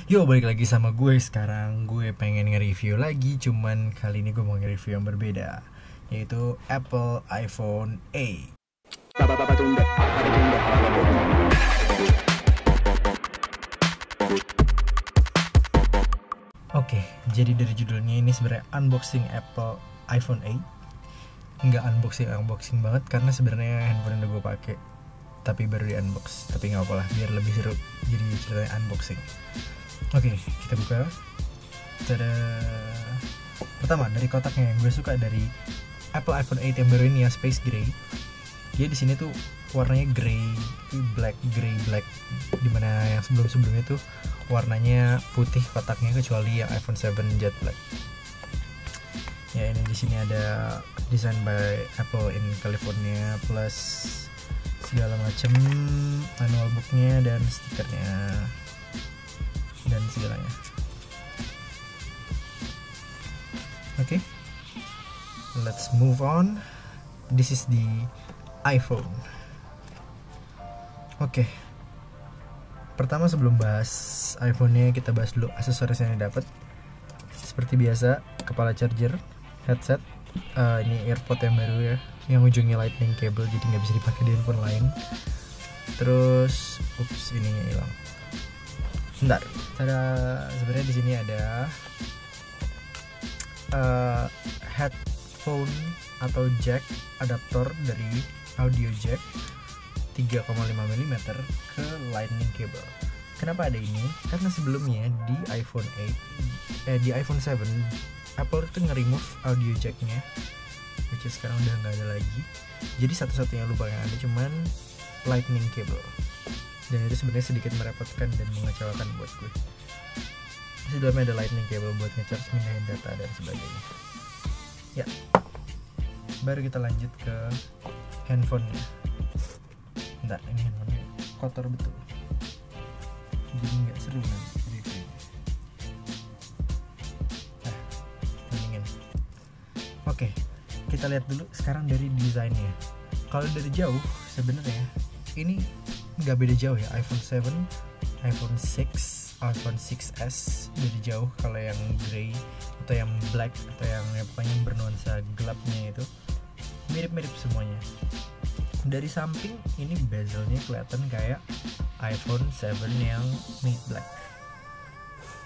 Yo, balik lagi sama gue. Sekarang gue pengen nge-review lagi, cuman kali ini gue mau nge-review yang berbeda, yaitu Apple iPhone 8. Oke, jadi dari judulnya ini sebenarnya unboxing Apple iPhone 8. Nggak unboxing banget karena sebenarnya handphone yang udah gue pakai, tapi baru di unbox. Tapi nggak apa-apa lah, biar lebih seru. Jadi ceritanya unboxing. Oke, kita buka. Tada. Pertama dari kotaknya yang gue suka dari Apple iPhone 8 yang baru ini ya, Space Gray. Dia di sini tuh warnanya gray black. Dimana yang sebelumnya tuh warnanya putih kotaknya, kecuali yang iPhone 7 Jet Black. Ya, ini di sini ada design by Apple in California plus segala macam manual booknya dan stikernya dan segalanya. Oke, let's move on. This is the iPhone. Oke, pertama sebelum bahas iPhone-nya, kita bahas dulu aksesoris yang didapat. Seperti biasa, kepala charger, headset, ini AirPod yang baru ya, yang ujungnya lightning cable, jadi nggak bisa dipakai di handphone lain. Terus, ininya hilang. Bentar, sebenarnya di sini ada headphone atau jack adaptor dari audio jack 3,5 mm ke lightning cable. Kenapa ada ini? Karena sebelumnya di iPhone 7 Apple itu nge-remove audio jacknya, which is sekarang udah nggak ada lagi. Jadi satu-satunya lubang yang ada cuman lightning cable. Dan itu sebenarnya sedikit merepotkan dan mengecewakan buat gue. Di dalamnya ada lightning cable buat nge-charge, mindahin data dan sebagainya. Ya, baru kita lanjut ke handphonenya. Bentar, ini handphonenya kotor betul, jadi nggak seru nanti reviewnya. Mendingan. Oke, kita lihat dulu sekarang dari desainnya. Kalau dari jauh sebenarnya ini nggak beda jauh ya, iPhone 7, iPhone 6, iPhone 6s dari jauh. Kalau yang grey atau yang black atau yang pokoknya bernuansa gelapnya itu mirip-mirip semuanya. Dari samping ini bezelnya kelihatan kayak iPhone 7 yang matte black.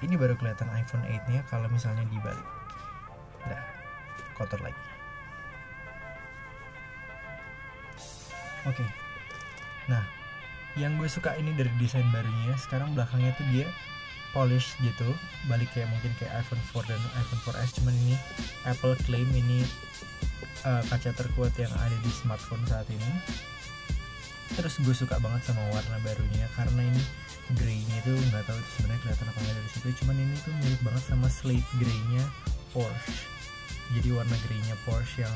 Ini baru kelihatan iPhone 8 nya kalau misalnya dibalik. Udah kotor lagi. Oke. Nah, yang gue suka ini dari desain barunya, sekarang belakangnya tuh dia polish gitu, balik kayak mungkin kayak iPhone 4 dan iPhone 4S. Cuman ini Apple claim ini kaca terkuat yang ada di smartphone saat ini. Terus gue suka banget sama warna barunya karena ini grey-nya tuh nggak tahu itu sebenarnya kelihatan apa nggak dari situ, cuman ini tuh mirip banget sama slate grey-nya Porsche. Jadi warna grey-nya Porsche yang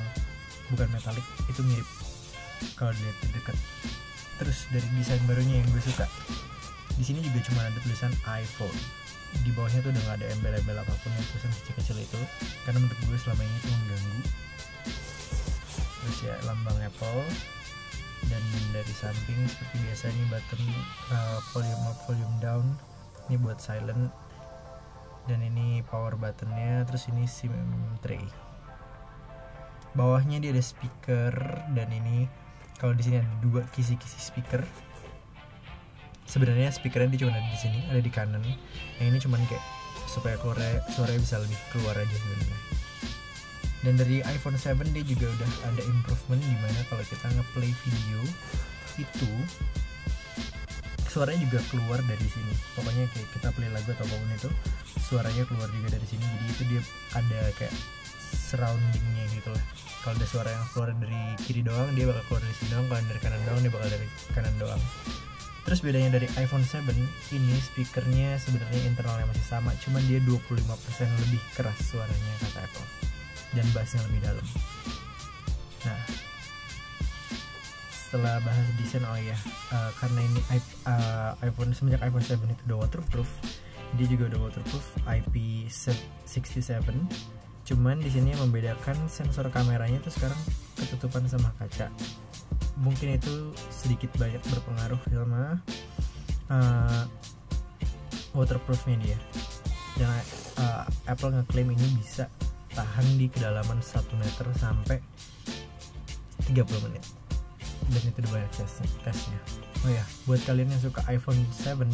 bukan metalik itu mirip kalau dilihat dari dekat. Terus dari desain barunya yang gue suka, di sini juga cuma ada tulisan iPhone. Di bawahnya tuh udah nggak ada embel-embel apapun yang tulisan kecil-kecil itu, karena menurut gue selama ini itu mengganggu. Terus ya lambang Apple, dan dari samping seperti biasa ini button volume up, volume down, ini buat silent, dan ini power buttonnya. Terus ini SIM tray. Bawahnya dia ada speaker, dan ini kalau di sini ada dua kisi-kisi speaker. Sebenarnya speakernya dia cuma ada di sini, ada di kanan. Yang ini cuman kayak supaya suaranya bisa lebih keluar aja sebenarnya. Dan dari iPhone 7 dia juga udah ada improvement, dimana kalau kita nge-play video itu suaranya juga keluar dari sini. Pokoknya kayak kita play lagu atau apapun itu, suaranya keluar juga dari sini. Jadi itu dia ada kayak surroundingnya gitu lah. Kalau ada suara yang keluar dari kiri doang, dia bakal keluar dari sini doang. Kalau dari kanan doang, dia bakal dari kanan doang. Terus bedanya dari iPhone 7 ini, speakernya sebenarnya internalnya masih sama, cuman dia 25% lebih keras suaranya kata Apple, dan bassnya lebih dalam. Nah, setelah bahas desain, karena ini iPhone semenjak iPhone 7 itu udah waterproof, dia juga udah waterproof IP67. Cuman di sini yang membedakan sensor kameranya tuh sekarang ketutupan sama kaca. Mungkin itu sedikit banyak berpengaruh sama waterproofnya dia, dan Apple ngeklaim ini bisa tahan di kedalaman 1 meter sampai 30 menit, dan itu udah banyak tesnya. Oh ya, buat kalian yang suka iPhone 7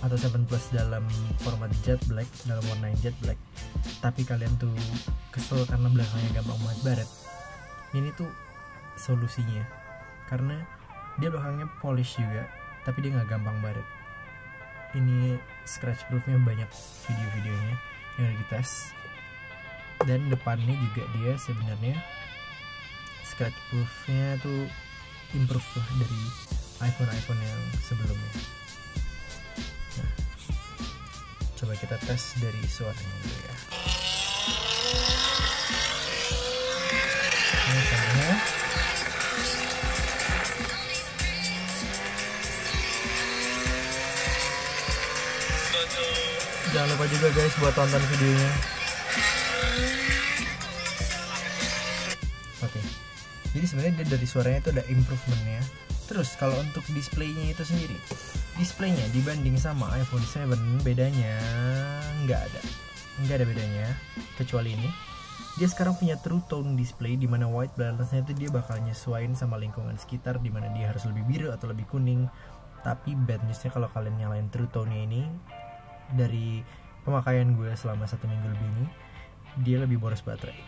atau 7 Plus dalam format jet black, dalam warna jet black, tapi kalian tuh kesel karena belakangnya gampang banget baret, ini tuh solusinya, karena dia belakangnya polish juga tapi dia nggak gampang baret. Ini scratch proofnya banyak video-videonya yang udah dites, dan depannya juga dia sebenarnya scratch proofnya tuh improve lah dari iPhone yang sebelumnya. Nah, coba kita tes dari suaranya dulu ya. Ini suaranya. Jangan lupa juga guys buat tonton videonya. Oke. Jadi sebenarnya dia dari suaranya itu ada improvementnya. Terus kalau untuk displaynya itu sendiri, displaynya dibanding sama iPhone 7 bedanya nggak ada bedanya, kecuali ini dia sekarang punya true tone display, dimana white balance-nya itu dia bakal nyesuaiin sama lingkungan sekitar, dimana dia harus lebih biru atau lebih kuning. Tapi bad newsnya kalau kalian nyalain true tone-nya ini, dari pemakaian gue selama 1 minggu lebih ini, dia lebih boros baterai.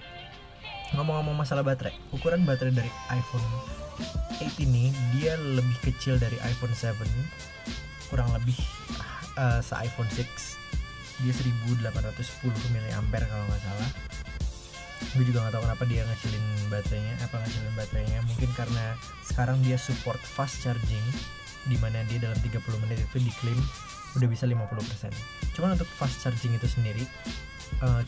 Ngomong-ngomong masalah baterai, ukuran baterai dari iPhone 8 ini dia lebih kecil dari iPhone 7, kurang lebih se-iPhone 6. Dia 1810 mAh kalau nggak salah. Gue juga nggak tahu kenapa dia ngecilin baterainya, mungkin karena sekarang dia support fast charging, dimana dia dalam 30 menit itu diklaim udah bisa 50%. Cuman untuk fast charging itu sendiri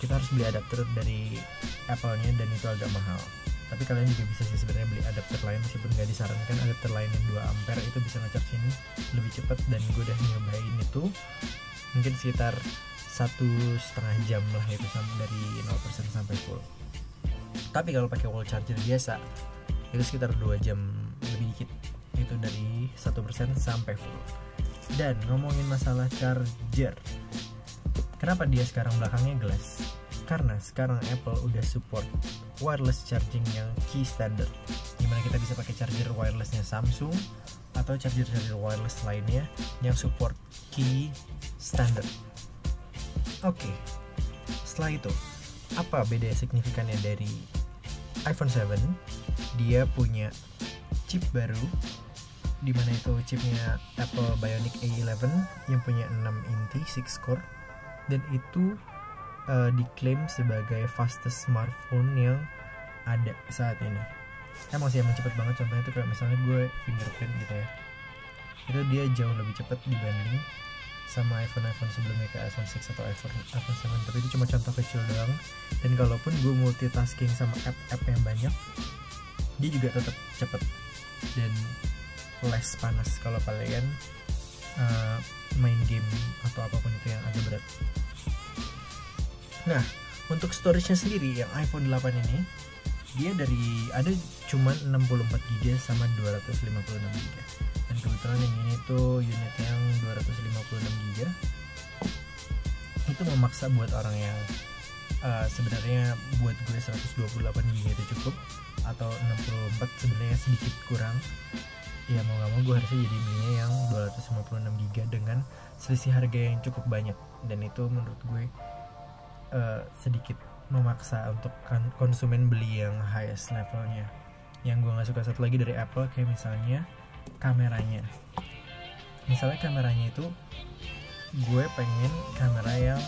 kita harus beli adapter dari Apple-nya, dan itu agak mahal. Tapi kalian juga bisa sih sebenarnya beli adapter lain, meskipun nggak disarankan. Adapter lain yang 2 ampere itu bisa nge-charge ini lebih cepat, dan gue udah nyobain itu mungkin sekitar 1,5 jam lah itu dari 0% sampai full. Tapi kalau pakai wall charger biasa itu sekitar 2 jam lebih dikit, itu dari 1% sampai full. Dan ngomongin masalah charger, kenapa dia sekarang belakangnya glass? Karena sekarang Apple udah support wireless charging yang key standard, dimana kita bisa pakai charger wirelessnya Samsung atau charger wireless lainnya yang support key standard. Oke, setelah itu apa beda signifikannya dari iPhone 7? Dia punya chip baru, dimana itu chipnya Apple Bionic A11 yang punya 6 inti 6 core, dan itu diklaim sebagai fastest smartphone yang ada saat ini. Emang sih emang cepet banget. Contohnya itu kayak misalnya gue fingerprint gitu ya, itu dia jauh lebih cepat dibanding sama iPhone sebelumnya kayak iPhone 6 atau iPhone 7. Tapi itu cuma contoh kecil doang, dan kalaupun gue multitasking sama app yang banyak, dia juga tetap cepet dan less panas kalau kalian main game atau apapun itu yang agak berat. Nah, untuk storage-nya sendiri yang iPhone 8 ini dia ada cuman 64GB sama 256GB, dan kebetulan yang ini tuh unit yang 256GB itu memaksa buat orang yang sebenarnya buat gue 128GB itu cukup, atau 64 sebenarnya sedikit kurang. Ya mau gak mau gue harusnya jadi belinya yang 256GB dengan selisih harga yang cukup banyak, dan itu menurut gue sedikit memaksa untuk konsumen beli yang highest levelnya. Yang gue gak suka satu lagi dari Apple, kayak misalnya kameranya. Misalnya kameranya itu gue pengen kamera yang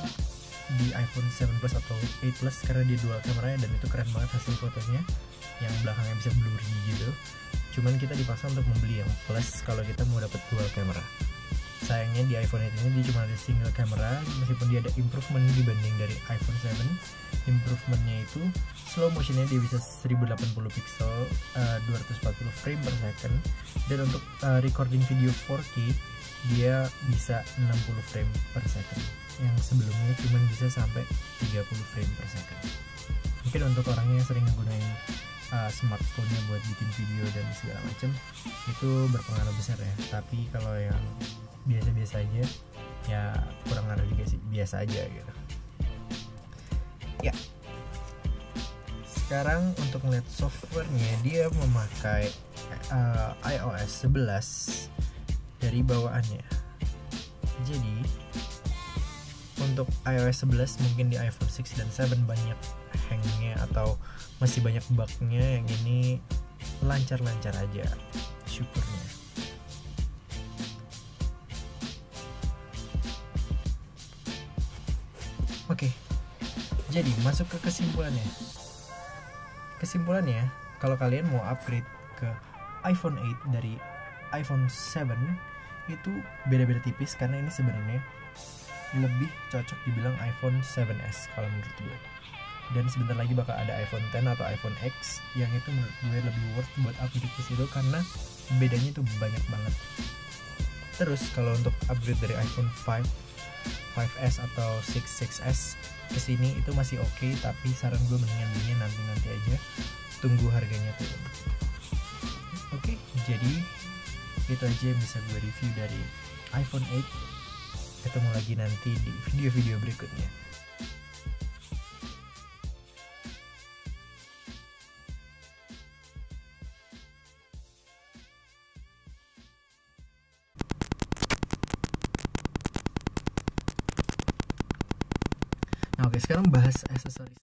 di iPhone 7 Plus atau 8 Plus, karena dia dual kameranya dan itu keren banget hasil fotonya, yang belakangnya bisa blurry gitu. Cuman kita dipaksa untuk membeli yang Plus kalau kita mau dapet dual kamera. Sayangnya di iPhone 8 ini dia cuma ada single camera, meskipun dia ada improvement dibanding dari iPhone 7. Improvementnya itu slow motionnya dia bisa 1080 pixel, 240 frame per second, dan untuk recording video 4K dia bisa 60 frame per second, yang sebelumnya cuma bisa sampai 30 frame per second. Mungkin untuk orangnya yang sering menggunakan smartphone-nya buat bikin video dan segala macam, itu berpengaruh besar ya. Tapi kalau yang biasa-biasa aja, ya kurang ngaruh juga sih, biasa aja gitu ya. Sekarang untuk ngeliat softwarenya, dia memakai iOS 11 dari bawaannya. Jadi untuk iOS 11 mungkin di iPhone 6 dan 7 banyak hangnya atau masih banyak bugnya, yang ini lancar-lancar aja, syukurnya. Oke, jadi masuk ke kesimpulannya. Kesimpulannya, kalau kalian mau upgrade ke iPhone 8 dari iPhone 7 itu beda-beda tipis, karena ini sebenarnya lebih cocok dibilang iPhone 7s kalau menurut gue. Dan sebentar lagi bakal ada iPhone 10 atau iPhone X yang itu menurut gue lebih worth buat upgrade ke situ, karena bedanya itu banyak banget. Terus kalau untuk upgrade dari iPhone 5s atau 6s ke sini itu masih oke, tapi saran gue mendingan belinya nanti aja, tunggu harganya turun. Oke, jadi itu aja yang bisa gue review dari iPhone 8. Ketemu lagi nanti di video-video berikutnya. Nah, oke, sekarang bahas aksesoris.